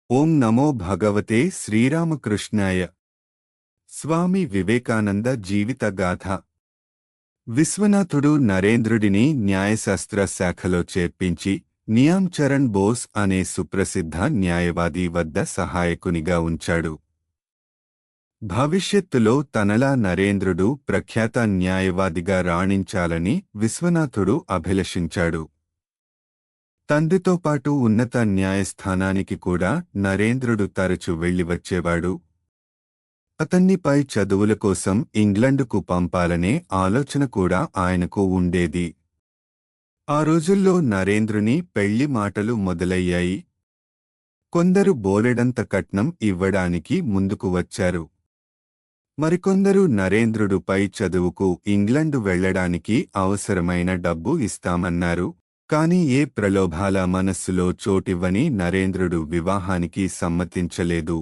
ఓం నమో భగవతే శ్రీరామకృష్ణాయ. స్వామి వివేకానంద జీవిత గాథ. విశ్వనాథుడు నరేంద్రుడిని న్యాయశాస్త్ర శాఖలో చేర్పించి నియామ్ చరణ్ బోస్ అనే సుప్రసిద్ధ న్యాయవాది వద్ద సహాయకునిగా ఉంచాడు. భవిష్యత్తులో తనలా నరేంద్రుడు ప్రఖ్యాత న్యాయవాదిగా రాణించాలని విశ్వనాథుడు అభిలషించాడు. తండ్రితో పాటు ఉన్నత న్యాయస్థానానికి కూడా నరేంద్రుడు తరచు వెళ్లివచ్చేవాడు. అతన్ని పై చదువుల కోసం ఇంగ్లండుకు పంపాలనే ఆలోచన కూడా ఆయనకు ఉండేది. ఆ రోజుల్లో నరేంద్రుని పెళ్లి మాటలు మొదలయ్యాయి. కొందరు బోలెడంత కట్నం ఇవ్వడానికి ముందుకు వచ్చారు. మరికొందరు నరేంద్రుడు పై చదువుకు ఇంగ్లండు వెళ్లడానికి అవసరమైన డబ్బు ఇస్తామన్నారు. కాని ఏ ప్రలోభాల మనస్సులో చోటివ్వని నరేంద్రుడు వివాహానికి సమ్మతించలేదు.